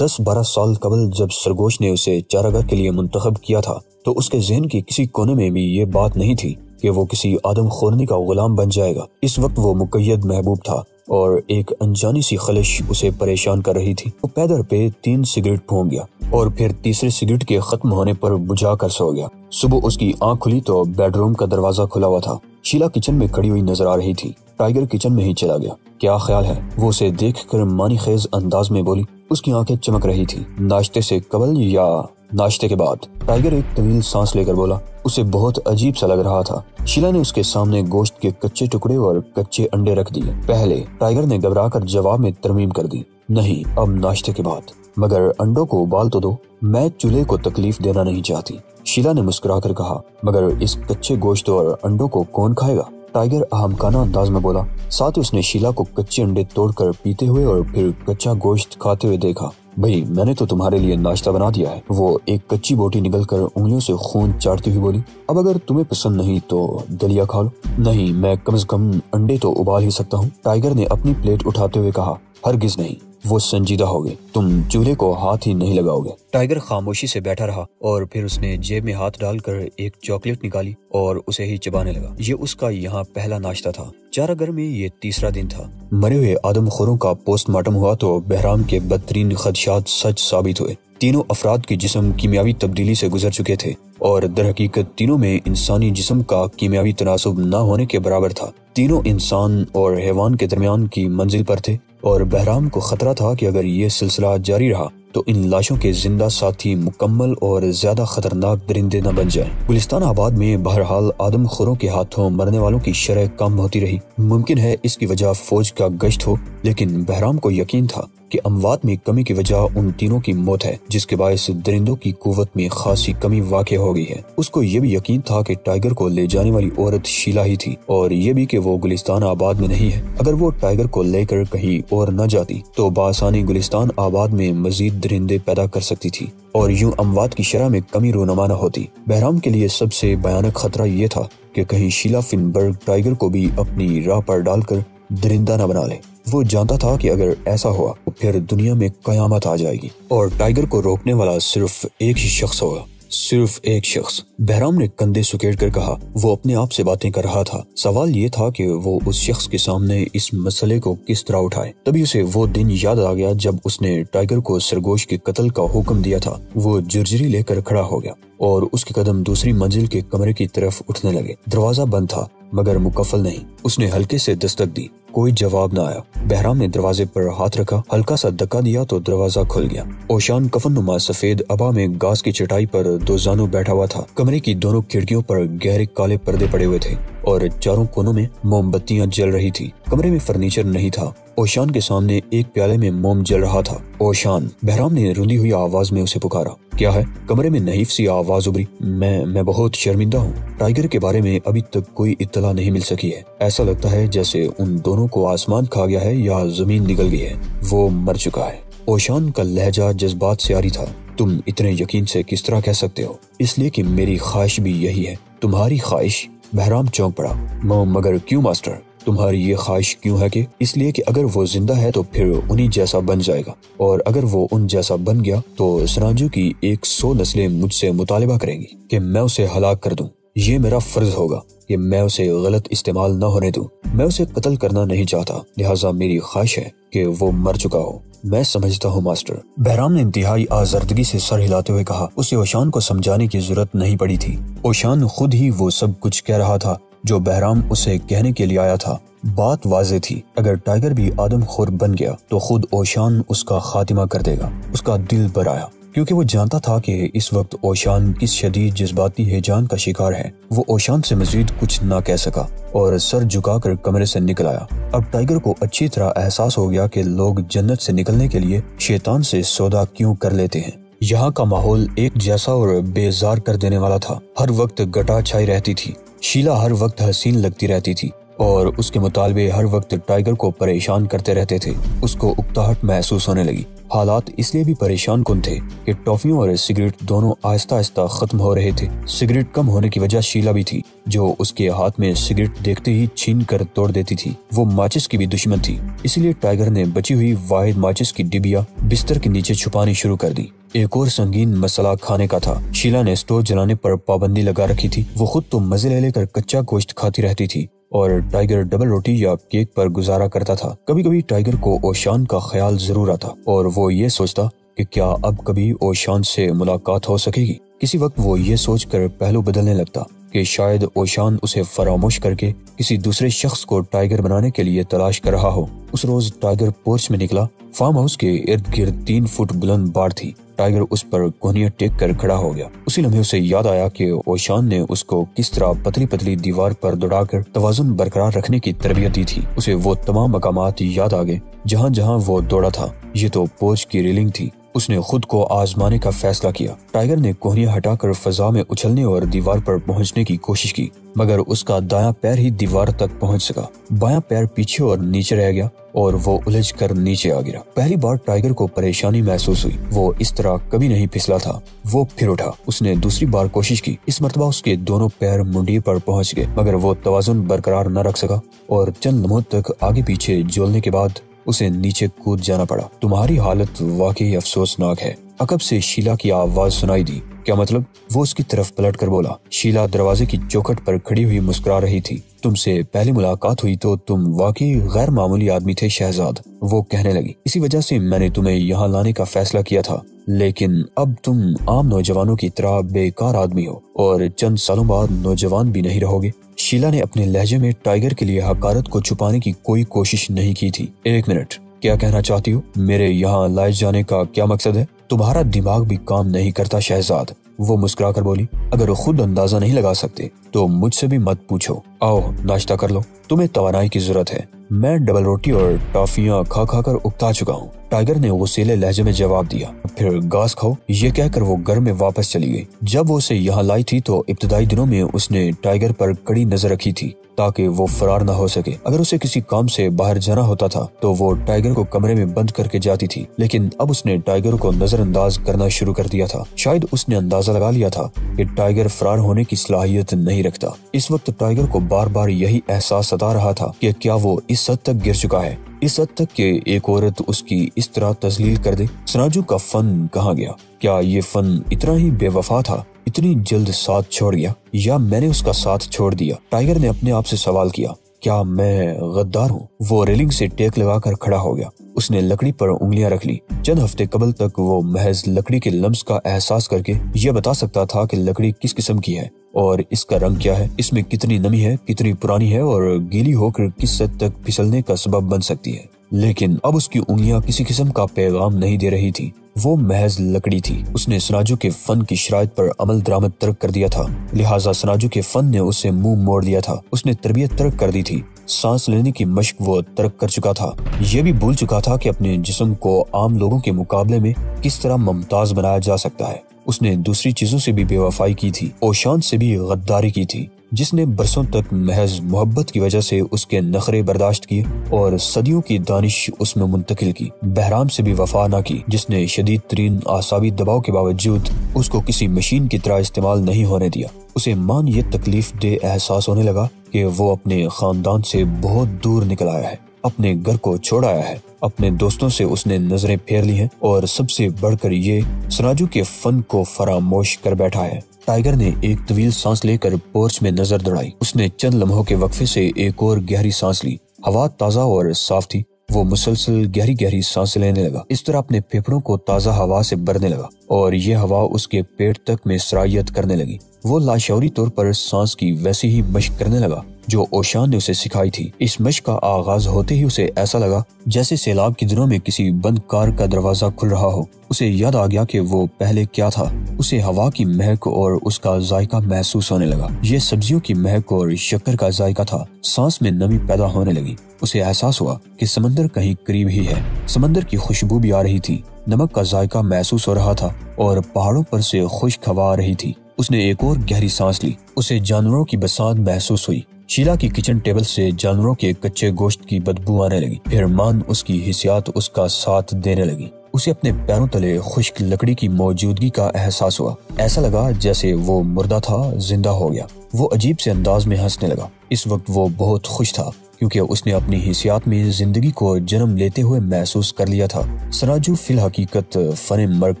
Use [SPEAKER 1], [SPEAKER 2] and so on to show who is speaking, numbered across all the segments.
[SPEAKER 1] 10-12 سال قبل جب سرگوش نے اسے چاراگاہ کے لیے منتخب کیا تھا تو اس کے ذہن کی کسی کونے میں بھی یہ بات نہیں تھی کہ وہ کسی آدم خورنی کا غلام بن جائے گا۔ اس وقت وہ مقید محبوب تھا اور ایک انجانی سی خلش اسے پریشان کر رہی تھی۔ وہ پیدر پہ 3 سگریٹ پھونک گیا اور پھر تیسرے سگریٹ کے ختم ہونے پر بجھا کر سو گیا۔ صبح اس کی آنکھ کھلی تو بیڈ روم کا دروازہ کھلا ہوا تھا۔ شیلا کچن میں کھڑی ہوئی نظر آ رہی تھی۔ ٹائیگر کچن میں ہی چلا گیا۔ کیا خیال ہے؟ وہ اسے دیکھ کر معنی خیز انداز میں بولی۔ اس کی آنکھیں چمک رہی تھی۔ ناشتے سے قبل یا ناشتے کے بعد؟ ٹائیگر ایک طویل سانس لے کر بولا۔ اسے بہت عجیب سا لگ رہا تھا۔ شیلا نے اس کے سامنے گوشت کے کچے ٹکڑے اور کچے انڈے رکھ دیے۔ پہلے؟ ٹائیگر نے گھبرا کر جواب میں ترمیم کر دی۔ نہیں، اب ناشتے کے بعد۔ مگر انڈوں کو ابال تو دو، میں چولہے کو تکلیف دینا نہیں چاہتی۔ شیلا نے مسکرا کر کہا۔ مگر اس کچے گوشت اور انڈوں کو کون کھائے گا؟ ٹائیگر احمقانہ انداز میں بولا۔ ساتھ اس نے شیلا کو کچے انڈے توڑ کر پیتے ہوئے اور پھر کچا گوشت کھاتے ہوئے دیکھا۔ بھائی، میں نے تو تمہارے لیے ناشتہ بنا دیا ہے۔ وہ ایک کچی بوٹی نگل کر انگلیوں سے خون چاٹتی ہوئی بولی۔ اب اگر تمہیں پسند نہیں تو دلیا کھا لو۔ نہیں، میں کم از کم انڈے تو ابال ہی سکتا ہوں، ٹائیگر نے اپنی پلیٹ اٹھاتے ہوئے کہا۔ ہرگز نہیں، وہ سنجیدہ ہو گئے، تم چولہے کو ہاتھ ہی نہیں لگاؤ گے۔ ٹائیگر خاموشی سے بیٹھا رہا اور پھر اس نے جیب میں ہاتھ ڈال کر ایک چاکلیٹ نکالی اور اسے ہی چبانے لگا۔ یہ اس کا یہاں پہلا ناشتہ تھا۔ چاراگاہ میں یہ تیسرا دن تھا۔ مرے ہوئے آدم خوروں کا پوسٹ مارٹم ہوا تو بہرام کے بدترین خدشات سچ ثابت ہوئے۔ تینوں افراد کے جسم کیمیاوی تبدیلی سے گزر چکے تھے اور در حقیقت تینوں میں انسانی جسم کا کیمیاوی تناسب نہ ہونے کے برابر تھا۔ تینوں انسان اور حیوان کے درمیان کی منزل پر تھے اور بہرام کو خطرہ تھا کہ اگر یہ سلسلہ جاری رہا تو ان لاشوں کے زندہ ساتھی مکمل اور زیادہ خطرناک درندے نہ بن جائیں۔ گلستان آباد میں بہرحال آدم خوروں کے ہاتھوں مرنے والوں کی شرح کم ہوتی رہی۔ ممکن ہے اس کی وجہ فوج کا گشت ہو، لیکن بہرام کو یقین تھا کہ اموات میں کمی کی وجہ ان تینوں کی موت ہے، جس کے باعث درندوں کی قوت میں خاصی کمی واقع ہو گئی ہے۔ اس کو یہ بھی یقین تھا کہ ٹائیگر کو لے جانے والی عورت شیلا ہی تھی اور یہ بھی کہ وہ گلستان آباد میں نہیں ہے۔ اگر وہ ٹائیگر کو لے کر کہیں اور نہ جاتی تو بآسانی گلستان آباد میں مزید درندے پیدا کر سکتی تھی اور یوں اموات کی شرح میں کمی رونما نہ ہوتی۔ بہرام کے لیے سب سے بھیانک خطرہ یہ تھا کہ کہیں شیلا فنبرگ ٹائیگر کو بھی اپنی راہ پر ڈال کر درندہ نہ بنا لے۔ وہ جانتا تھا کہ اگر ایسا ہوا تو پھر دنیا میں قیامت آ جائے گی اور ٹائیگر کو روکنے والا صرف ایک ہی شخص ہوگا، صرف ایک شخص۔ بہرام نے کندھے سکیڑ کر کہا۔ وہ اپنے آپ سے باتیں کر رہا تھا۔ سوال یہ تھا کہ وہ اس شخص کے سامنے اس مسئلے کو کس طرح اٹھائے۔ تبھی اسے وہ دن یاد آ گیا جب اس نے ٹائیگر کو سرگوش کے قتل کا حکم دیا تھا۔ وہ جرجری لے کر کھڑا ہو گیا اور اس کے قدم دوسری منزل کے کمرے کی طرف اٹھنے لگے۔ دروازہ بند تھا مگر مقفل نہیں۔ اس نے ہلکے سے دستک دی، کوئی جواب نہ آیا۔ بہرام نے دروازے پر ہاتھ رکھا، ہلکا سا دھکا دیا تو دروازہ کھل گیا۔ اوشان کفن نما سفید ابا میں گاز کی چٹائی پر دو زانو بیٹھا ہوا تھا۔ کمرے کی دونوں کھڑکیوں پر گہرے کالے پردے پڑے ہوئے تھے اور چاروں کونوں میں موم بتیاں جل رہی تھی۔ کمرے میں فرنیچر نہیں تھا۔ اوشان کے سامنے ایک پیالے میں موم جل رہا تھا۔ اوشان، بہرام نے روندی ہوئی آواز میں اسے پکارا۔ کیا ہے؟ کمرے میں نحیف سی آواز ابھری۔ میں بہت شرمندہ ہوں۔ ٹائیگر کے بارے میں ابھی تک کوئی اطلاع نہیں مل سکی ہے۔ ایسا لگتا ہے جیسے ان دونوں کو آسمان کھا گیا ہے یا زمین نگل گئی ہے۔ وہ مر چکا ہے۔ اوشان کا لہجہ جذبات سے عاری تھا۔ تم اتنے یقین سے کس طرح کہہ سکتے ہو؟ اس لیے کہ میری خواہش بھی یہی ہے۔ تمہاری خواہش؟ بہرام چونک پڑا۔ مگر کیوں ماسٹر؟ تمہاری یہ خواہش کیوں ہے کہ؟ اس لیے کہ اگر وہ زندہ ہے تو پھر انہی جیسا بن جائے گا اور اگر وہ ان جیسا بن گیا تو سرانجو کی 100 نسلیں مجھ سے مطالبہ کریں گی کہ میں اسے ہلاک کر دوں۔ یہ میرا فرض ہوگا کہ میں اسے غلط استعمال نہ ہونے دوں۔ میں اسے قتل کرنا نہیں چاہتا، لہٰذا میری خواہش ہے کہ وہ مر چکا ہو۔ میں سمجھتا ہوں ماسٹر، بہرام نے انتہائی آزردگی سے سر ہلاتے ہوئے کہا۔ اسے اوشان کو سمجھانے کی ضرورت نہیں پڑی تھی۔ اوشان خود ہی وہ سب کچھ کہہ رہا تھا جو بہرام اسے کہنے کے لیے آیا تھا۔ بات واضح تھی، اگر ٹائیگر بھی آدم خور بن گیا تو خود اوشان اس کا خاتمہ کر دے گا۔ اس کا دل بھر آیا کیونکہ وہ جانتا تھا کہ اس وقت اوشان کس شدید جذباتی ہیجان کا شکار ہے۔ وہ اوشان سے مزید کچھ نہ کہہ سکا اور سر جھکا کر کمرے سے نکل آیا۔ اب ٹائیگر کو اچھی طرح احساس ہو گیا کہ لوگ جنت سے نکلنے کے لیے شیطان سے سودا کیوں کر لیتے ہیں۔ یہاں کا ماحول ایک جیسا اور بیزار کر دینے والا تھا۔ ہر وقت گٹا چھائی رہتی تھی۔ شیلا ہر وقت حسین لگتی رہتی تھی اور اس کے مطالبے ہر وقت ٹائیگر کو پریشان کرتے رہتے تھے۔ اس کو اکتاہٹ محسوس ہونے لگی۔ حالات اس لیے بھی پریشان کن تھے کہ ٹافیوں اور سگریٹ دونوں آہستہ آہستہ ختم ہو رہے تھے۔ سگریٹ کم ہونے کی وجہ شیلا بھی تھی، جو اس کے ہاتھ میں سگریٹ دیکھتے ہی چھین کر توڑ دیتی تھی۔ وہ ماچس کی بھی دشمن تھی، اسی لیے ٹائیگر نے بچی ہوئی واحد ماچس کی ڈبیا بستر کے نیچے چھپانی شروع کر دی۔ ایک اور سنگین مسئلہ کھانے کا تھا۔ شیلا نے اسٹوو جلانے پر پابندی لگا رکھی تھی۔ وہ خود تو مزے لے کر کچا گوشت کھاتی رہتی تھی اور ٹائیگر ڈبل روٹی یا کیک پر گزارا کرتا تھا۔ کبھی کبھی ٹائیگر کو اوشان کا خیال ضرور آتا اور وہ یہ سوچتا کہ کیا اب کبھی اوشان سے ملاقات ہو سکے گی۔ کسی وقت وہ یہ سوچ کر پہلو بدلنے لگتا کہ شاید اوشان اسے فراموش کر کے کسی دوسرے شخص کو ٹائیگر بنانے کے لیے تلاش کر رہا ہو۔ اس روز ٹائیگر پورچ میں نکلا۔ فارم ہاؤس کے ارد گرد 3 فٹ بلند باڑ تھی۔ ٹائیگر اس پر کونیاں ٹیک کر کھڑا ہو گیا۔ اسی لمحے اسے یاد آیا کہ اوشان نے اس کو کس طرح پتلی پتلی دیوار پر دوڑا کر توازن برقرار رکھنے کی تربیت دی تھی۔ اسے وہ تمام مقامات یاد آ گئے جہاں جہاں وہ دوڑا تھا۔ یہ تو پورچ کی ریلنگ تھی۔ اس نے خود کو آزمانے کا فیصلہ کیا۔ ٹائیگر نے کوہنیاں ہٹا کر فضا میں اچھلنے اور دیوار پر پہنچنے کی کوشش کی، مگر اس کا دایاں پیر ہی دیوار تک پہنچ سکا۔ بایاں پیر پیچھے اور نیچے رہ گیا اور وہ الجھ کر نیچے آ گرا۔ پہلی بار ٹائیگر کو پریشانی محسوس ہوئی۔ وہ اس طرح کبھی نہیں پھسلا تھا۔ وہ پھر اٹھا۔ اس نے دوسری بار کوشش کی۔ اس مرتبہ اس کے دونوں پیر منڈی پر پہنچ گئے، مگر وہ توازن برقرار نہ رکھ سکا اور چند لمحوں تک آگے پیچھے جولنے کے بعد اسے نیچے کود جانا پڑا۔ تمہاری حالت واقعی افسوسناک ہے، عقب سے شیلا کی آواز سنائی دی۔ کیا مطلب؟ وہ اس کی طرف پلٹ کر بولا۔ شیلا دروازے کی چوکھٹ پر کھڑی ہوئی مسکرا رہی تھی۔ تم سے پہلی ملاقات ہوئی تو تم واقعی غیر معمولی آدمی تھے شہزاد، وہ کہنے لگی۔ اسی وجہ سے میں نے تمہیں یہاں لانے کا فیصلہ کیا تھا، لیکن اب تم عام نوجوانوں کی طرح بیکار آدمی ہو اور چند سالوں بعد نوجوان بھی نہیں رہو گے۔ شیلا نے اپنے لہجے میں ٹائیگر کے لیے حقارت کو چھپانے کی کوئی کوشش نہیں کی تھی۔ ایک منٹ، کیا کہنا چاہتی ہو؟ میرے یہاں لائے جانے کا کیا مقصد ہے؟ تمہارا دماغ بھی کام نہیں کرتا شہزاد، وہ مسکرا کر بولی۔ اگر خود اندازہ نہیں لگا سکتے تو مجھ سے بھی مت پوچھو۔ آؤ ناشتہ کر لو، تمہیں توانائی کی ضرورت ہے۔ میں ڈبل روٹی اور ٹافیاں کھا کھا کر اکتا چکا ہوں، ٹائیگر نے غصیلے لہجے میں جواب دیا۔ پھر گھاس کھاؤ، یہ کہہ کر وہ گھر میں واپس چلی گئی۔ جب وہ اسے یہاں لائی تھی تو ابتدائی دنوں میں اس نے ٹائیگر پر کڑی نظر رکھی تھی تاکہ وہ فرار نہ ہو سکے۔ اگر اسے کسی کام سے باہر جانا ہوتا تھا تو وہ ٹائیگر کو کمرے میں بند کر کے جاتی تھی، لیکن اب اس نے ٹائیگر کو نظر انداز کرنا شروع کر دیا تھا۔ شاید اس نے اندازہ لگا لیا تھا کہ ٹائیگر فرار ہونے کی صلاحیت نہیں رکھتا۔ اس وقت ٹائیگر کو بار بار یہی احساس ستا رہا تھا کہ کیا وہ اس حد تک گر چکا ہے، اس حد تک کہ ایک عورت اس کی اس طرح تذلیل کر دے۔ سناجو کا فن کہاں گیا؟ کیا یہ فن اتنا ہی بے وفا تھا، اتنی جلد ساتھ چھوڑ گیا، یا میں نے اس کا ساتھ چھوڑ دیا؟ ٹائیگر نے اپنے آپ سے سوال کیا۔ کیا میں غدار ہوں؟ وہ ریلنگ سے ٹیک لگا کر کھڑا ہو گیا۔ اس نے لکڑی پر انگلیاں رکھ لی۔ چند ہفتے قبل تک وہ محض لکڑی کے لمس کا احساس کر کے یہ بتا سکتا تھا کہ لکڑی کس قسم کی ہے اور اس کا رنگ کیا ہے، اس میں کتنی نمی ہے، کتنی پرانی ہے اور گیلی ہو کر کس حد تک پھسلنے کا سبب بن سکتی ہے۔ لیکن اب اس کی انگلیاں کسی قسم کا پیغام نہیں دے رہی تھی، وہ محض لکڑی تھی۔ اس نے سناجو کے فن کی شرائط پر عمل درآمد ترک کر دیا تھا، لہٰذا سناجو کے فن نے اسے منہ موڑ دیا تھا۔ اس نے تربیت ترک کر دی تھی، سانس لینے کی مشق وہ ترک کر چکا تھا، یہ بھی بھول چکا تھا کہ اپنے جسم کو عام لوگوں کے مقابلے میں کس طرح ممتاز بنایا جا سکتا ہے۔ اس نے دوسری چیزوں سے بھی بے وفائی کی تھی، اوشان سے بھی غداری کی تھی، جس نے برسوں تک محض محبت کی وجہ سے اس کے نخرے برداشت کیے اور صدیوں کی دانش اس میں منتقل کی۔ بہرام سے بھی وفا نہ کی، جس نے شدید ترین اعصابی دباؤ کے باوجود اس کو کسی مشین کی طرح استعمال نہیں ہونے دیا۔ اسے مان یہ تکلیف دہ احساس ہونے لگا کہ وہ اپنے خاندان سے بہت دور نکل آیا ہے، اپنے گھر کو چھوڑ آیا ہے، اپنے دوستوں سے اس نے نظریں پھیر لی ہیں اور سب سے بڑھ کر یہ سناجو کے فن کو فراموش کر بیٹھا ہے۔ ٹائیگر نے ایک طویل سانس لے کر پورچ میں نظر دوڑائی۔ اس نے چند لمحوں کے وقفے سے ایک اور گہری سانس لی۔ ہوا تازہ اور صاف تھی۔ وہ مسلسل گہری گہری سانس لینے لگا، اس طرح اپنے پھیپھڑوں کو تازہ ہوا سے بھرنے لگا اور یہ ہوا اس کے پیٹ تک میں سرایت کرنے لگی۔ وہ لاشعوری طور پر سانس کی ویسی ہی مشق کرنے لگا جو اوشان نے اسے سکھائی تھی۔ اس مشق کا آغاز ہوتے ہی اسے ایسا لگا جیسے سیلاب کے دنوں میں کسی بند کار کا دروازہ کھل رہا ہو۔ اسے یاد آ گیا کہ وہ پہلے کیا تھا۔ اسے ہوا کی مہک اور اس کا ذائقہ محسوس ہونے لگا۔ یہ سبزیوں کی مہک اور شکر کا ذائقہ تھا۔ سانس میں نمی پیدا ہونے لگی۔ اسے احساس ہوا کہ سمندر کہیں قریب ہی ہے۔ سمندر کی خوشبو بھی آ رہی تھی، نمک کا ذائقہ محسوس ہو رہا تھا اور پہاڑوں پر سے خشک ہوا آ رہی تھی۔ اس نے ایک اور گہری سانس لی۔ اسے جانوروں کی بساط محسوس ہوئی۔ شیلا کی کچن ٹیبل سے جانوروں کے کچے گوشت کی بدبو آنے لگی۔ پھر مان اس کی حسیات اس کا ساتھ دینے لگی۔ اسے اپنے پیروں تلے خشک لکڑی کی موجودگی کا احساس ہوا۔ ایسا لگا جیسے وہ مردہ تھا زندہ ہو گیا۔ وہ عجیب سے انداز میں ہنسنے لگا۔ اس وقت وہ بہت خوش تھا کیونکہ اس نے اپنی حیثیت میں زندگی کو جنم لیتے ہوئے محسوس کر لیا تھا۔ سراجو فی الحقیقت فن مرگ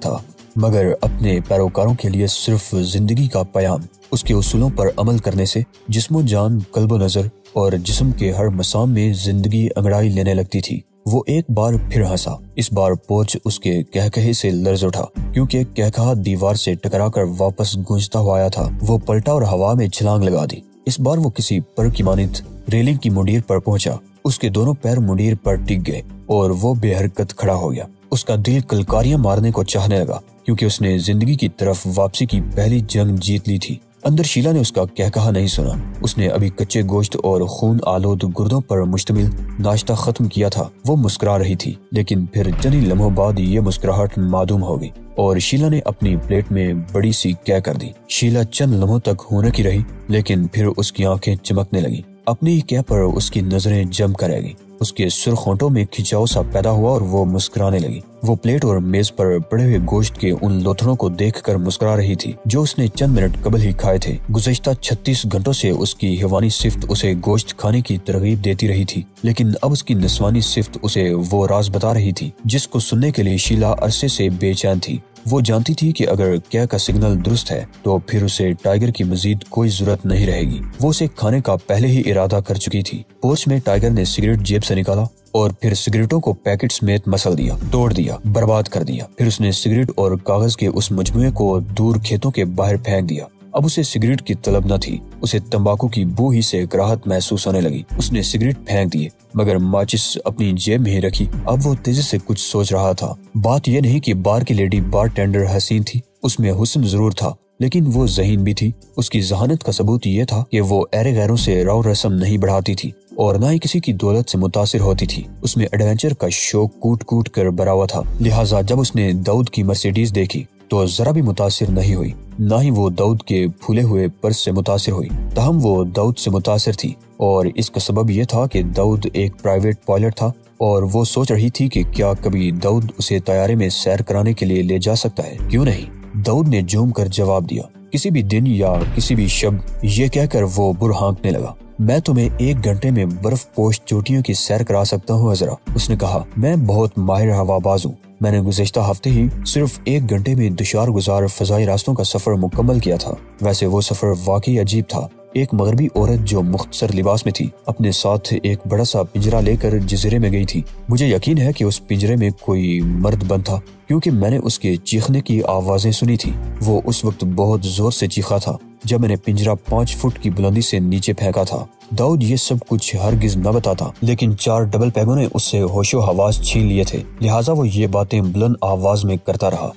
[SPEAKER 1] تھا، مگر اپنے پیروکاروں کے لیے صرف زندگی کا پیام۔ اس کے اصولوں پر عمل کرنے سے جسم و جان، قلب و نظر اور جسم کے ہر مسام میں زندگی انگڑائی لینے لگتی تھی۔ وہ ایک بار پھر ہنسا۔ اس بار پورچ اس کے کہکہے سے لرز اٹھا کیونکہ کہکہا دیوار سے ٹکرا کر واپس گونجتا ہوا آیا تھا۔ وہ پلٹا اور ہوا میں چھلانگ لگا دی۔ اس بار وہ کسی پر کی مانند ریلنگ کی منڈیر پر پہنچا۔ اس کے دونوں پیر منڈیر پر ٹک گئے اور وہ بے حرکت کھڑا ہو گیا۔ اس کا دل کلکاریاں مارنے کو چاہنے لگا کیونکہ اس نے زندگی کی طرف واپسی کی پہلی جنگ جیت لی تھی۔ اندر شیلا نے اس کا کہکہا نہیں سنا۔ اس نے ابھی کچے گوشت اور خون آلود گردوں پر مشتمل ناشتہ ختم کیا تھا۔ وہ مسکرا رہی تھی، لیکن پھر چند لمحوں بعد یہ مسکراہٹ معدوم ہو گئی اور شیلا نے اپنی پلیٹ میں بڑی سی کیا کر دی۔ شیلا چند لمحوں تک ہونکی رہی، لیکن پھر اس کی آنکھیں چمکنے لگیں۔ اپنی کیا پر اس کی نظریں جم کر رہ گئیں۔ اس کے سرخ ہونٹوں میں کھچاؤ سا پیدا ہوا اور وہ مسکرانے لگی۔ وہ پلیٹ اور میز پر پڑے ہوئے گوشت کے ان لوتھڑوں کو دیکھ کر مسکرا رہی تھی جو اس نے چند منٹ قبل ہی کھائے تھے۔ گزشتہ 36 گھنٹوں سے اس کی حیوانی صفت اسے گوشت کھانے کی ترغیب دیتی رہی تھی، لیکن اب اس کی نسوانی صفت اسے وہ راز بتا رہی تھی جس کو سننے کے لیے شیلا عرصے سے بے چین تھی۔ وہ جانتی تھی کہ اگر کیا کا سگنل درست ہے تو پھر اسے ٹائیگر کی مزید کوئی ضرورت نہیں رہے گی۔ وہ اسے کھانے کا پہلے ہی ارادہ کر چکی تھی۔ پورچ میں ٹائیگر نے سگریٹ جیب سے نکالا اور پھر سگریٹوں کو پیکٹ سمیت مسل دیا، توڑ دیا، برباد کر دیا۔ پھر اس نے سگریٹ اور کاغذ کے اس مجموعے کو دور کھیتوں کے باہر پھینک دیا۔ اب اسے سگریٹ کی طلب نہ تھی۔ اسے تمباکو کی بو ہی سے کراہت محسوس ہونے لگی۔ اس نے سگریٹ پھینک دیے، مگر ماچس اپنی جیب میں ہی رکھی۔ اب وہ تیزی سے کچھ سوچ رہا تھا۔ بات یہ نہیں کہ بار کی لیڈی بار ٹینڈر حسین تھی، اس میں حسن ضرور تھا، لیکن وہ ذہین بھی تھی۔ اس کی ذہانت کا ثبوت یہ تھا کہ وہ ایرے غیروں سے رو رسم نہیں بڑھاتی تھی اور نہ ہی کسی کی دولت سے متاثر ہوتی تھی۔ اس میں ایڈونچر کا شوق کوٹ کوٹ کر بھرا ہوا تھا، لہٰذا جب اس نے داؤد کی مرسیڈیز دیکھی تو ذرا بھی متاثر نہیں ہوئی، نہ ہی وہ داؤد کے پھولے ہوئے پرس سے متاثر ہوئی۔ تاہم وہ داؤد سے متاثر تھی اور اس کا سبب یہ تھا کہ داؤد ایک پرائیویٹ پائلٹ تھا اور وہ سوچ رہی تھی کہ کیا کبھی داؤد اسے طیارے میں سیر کرانے کے لیے لے جا سکتا ہے، کیوں نہیں؟ داؤد نے جھوم کر جواب دیا، کسی بھی دن یا کسی بھی شب۔ یہ کہہ کر وہ بر ہانکنے لگا۔ میں تمہیں 1 گھنٹے میں برف پوش چوٹیوں کی سیر کرا سکتا ہوں عذرا، اس نے کہا۔ میں بہت ماہر ہوا باز ہوں۔ میں نے گزشتہ ہفتے ہی صرف 1 گھنٹے میں دشوار گزار فضائی راستوں کا سفر مکمل کیا تھا۔ ویسے وہ سفر واقعی عجیب تھا۔ ایک مغربی عورت جو مختصر لباس میں تھی اپنے ساتھ ایک بڑا سا پنجرا لے کر جزیرے میں گئی تھی۔ مجھے یقین ہے کہ اس پنجرے میں کوئی مرد بند تھا کیونکہ میں نے اس کے چیخنے کی آوازیں سنی تھی۔ وہ اس وقت بہت زور سے چیخا تھا جب میں نے پنجرا 5 فٹ کی بلندی سے نیچے پھینکا تھا۔ داؤد یہ سب کچھ ہرگز نہ بتاتا، لیکن 4 ڈبل پیگوں نے اس سے ہوش و حواس چھین لیے تھے، لہٰذا وہ یہ باتیں بلند آواز میں کرتا رہا۔